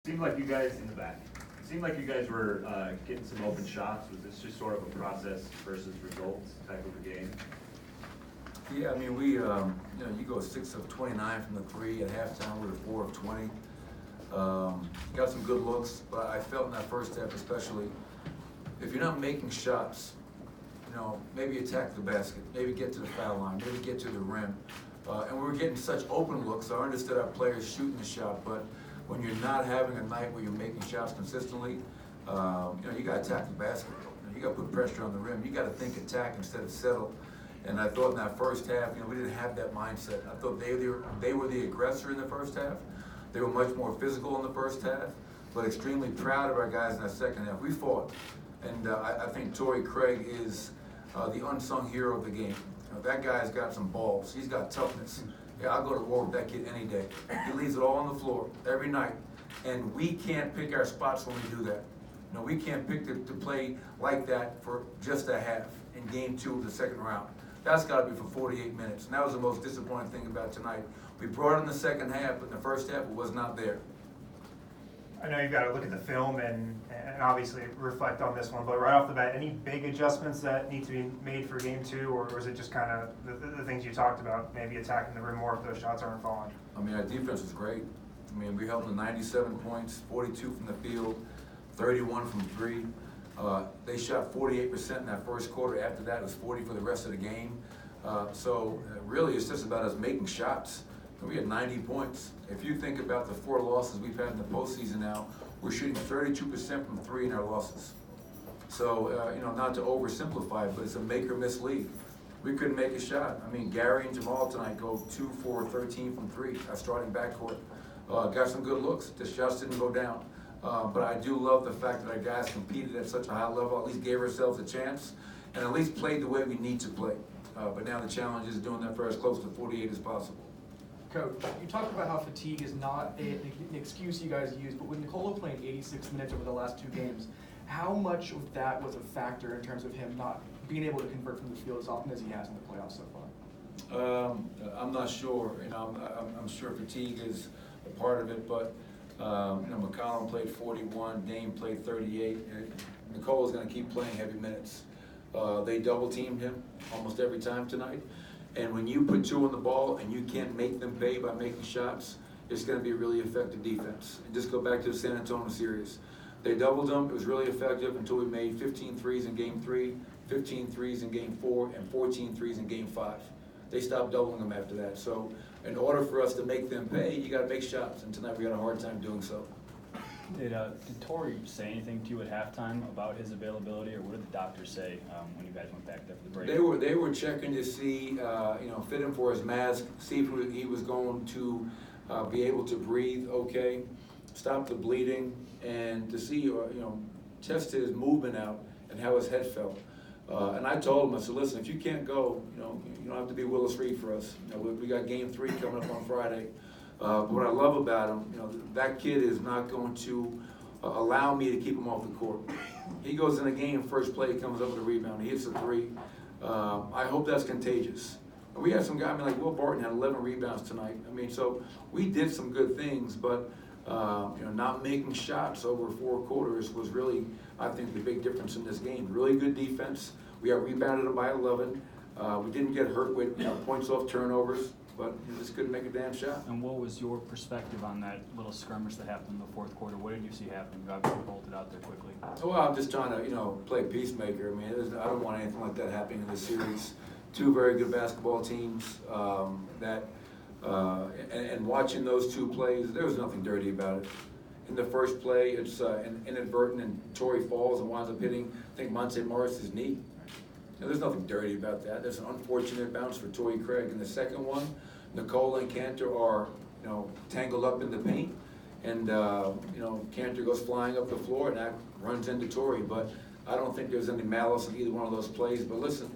Seemed like you guys in the back. It seemed like you guys were getting some open shots. Was this just sort of a process versus results type of a game? Yeah, I mean, you go 6 of 29 from the three at halftime. We were 4 of 20. Got some good looks, but I felt in that first half especially, if you're not making shots, maybe attack the basket, maybe get to the foul line, maybe get to the rim. And we were getting such open looks, so I understood our players shooting the shot, but when you're not having a night where you're making shots consistently, you got to attack the basket. You got to put pressure on the rim. You got to think attack instead of settle. And I thought in that first half, we didn't have that mindset. I thought they were the aggressor in the first half. They were much more physical in the first half, but extremely proud of our guys in that second half. We fought, and I think Torrey Craig is the unsung hero of the game. That guy's got some balls. He's got toughness. Yeah, I'll go to war with that kid any day. He leaves it all on the floor every night, and we can't pick our spots when we do that. We can't pick to play like that for just a half in game 2 of the second round. That's got to be for 48 minutes, and that was the most disappointing thing about tonight. We brought it in the second half, but in the first half, it was not there. I know you've got to look at the film and obviously reflect on this one, but right off the bat, any big adjustments that need to be made for game 2, or is it just kind of the things you talked about, maybe attacking the rim more if those shots aren't falling? I mean, our defense was great. I mean, we held to 97 points, 42 from the field, 31 from 3. They shot 48% in that first quarter. After that, it was 40 for the rest of the game. So really, it's just about us making shots. We had 90 points. If you think about the 4 losses we've had in the postseason now, we're shooting 32% from 3 in our losses. So, not to oversimplify it, but it's a make or miss league. We couldn't make a shot. I mean, Gary and Jamal tonight go 2 for 13 from 3, our starting backcourt. Got some good looks. The shots didn't go down. But I do love the fact that our guys competed at such a high level, at least gave ourselves a chance, and at least played the way we need to play. But now the challenge is doing that for as close to 48 as possible. Coach, you talked about how fatigue is not an excuse you guys use, but with Nikola playing 86 minutes over the last 2 games, how much of that was a factor in terms of him not being able to convert from the field as often as he has in the playoffs so far? I'm not sure. I'm sure fatigue is a part of it, but McCollum played 41, Dame played 38. Nicola's going to keep playing heavy minutes. They double teamed him almost every time tonight. And when you put 2 on the ball and you can't make them pay by making shots, it's going to be a really effective defense. And just go back to the San Antonio series. They doubled them. It was really effective until we made 15 threes in game 3, 15 threes in game 4, and 14 threes in game 5. They stopped doubling them after that. So in order for us to make them pay, you got to make shots. And tonight we had a hard time doing so. Did Torrey say anything to you at halftime about his availability, or what did the doctors say when you guys went back there for the break? They were checking to see, fit him for his mask, see if he was going to be able to breathe okay, stop the bleeding, and to see, test his movement out and how his head felt. And I told him, I said, listen, if you can't go, you don't have to be Willis Reed for us. We got game 3 coming up on Friday. But what I love about him, that kid is not going to allow me to keep him off the court. He goes in a game, first play, he comes up with a rebound, he hits a 3. I hope that's contagious. And we had some guy, like Will Barton had 11 rebounds tonight. So we did some good things, but not making shots over 4 quarters was really, I think, the big difference in this game. Really good defense. We got rebounded by 11. We didn't get hurt with points off turnovers, but just couldn't make a damn shot. And what was your perspective on that little skirmish that happened in the 4th quarter? What did you see happen? You obviously bolted out there quickly. Well, I'm just trying to, play peacemaker. I don't want anything like that happening in this series. 2 very good basketball teams and watching those 2 plays, there was nothing dirty about it. In the first play, it's inadvertent, and Torrey falls and winds up hitting, I think, Monte Morris's knee. There's nothing dirty about that. There's an unfortunate bounce for Torrey Craig. In the second one, Nikola and Cantor are, tangled up in the paint, and Cantor goes flying up the floor, and that runs into Torrey. But I don't think there's any malice in either one of those plays. But listen,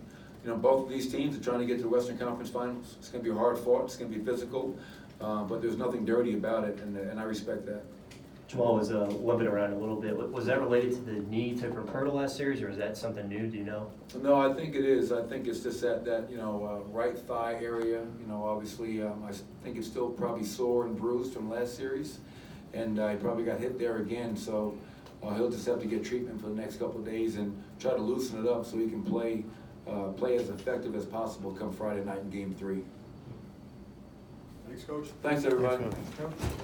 both of these teams are trying to get to the Western Conference Finals. It's going to be hard fought. It's going to be physical, but there's nothing dirty about it, and I respect that. Jamal was limping around a little bit. Was that related to the knee took from Colonel last series, or is that something new? Do you know? No, I think it is. I think it's just that right thigh area. Obviously, I think it's still probably sore and bruised from last series, and he probably got hit there again, so he'll just have to get treatment for the next couple of days and try to loosen it up so he can play as effective as possible come Friday night in Game 3. Thanks, Coach. Thanks, everybody. Thanks, Coach.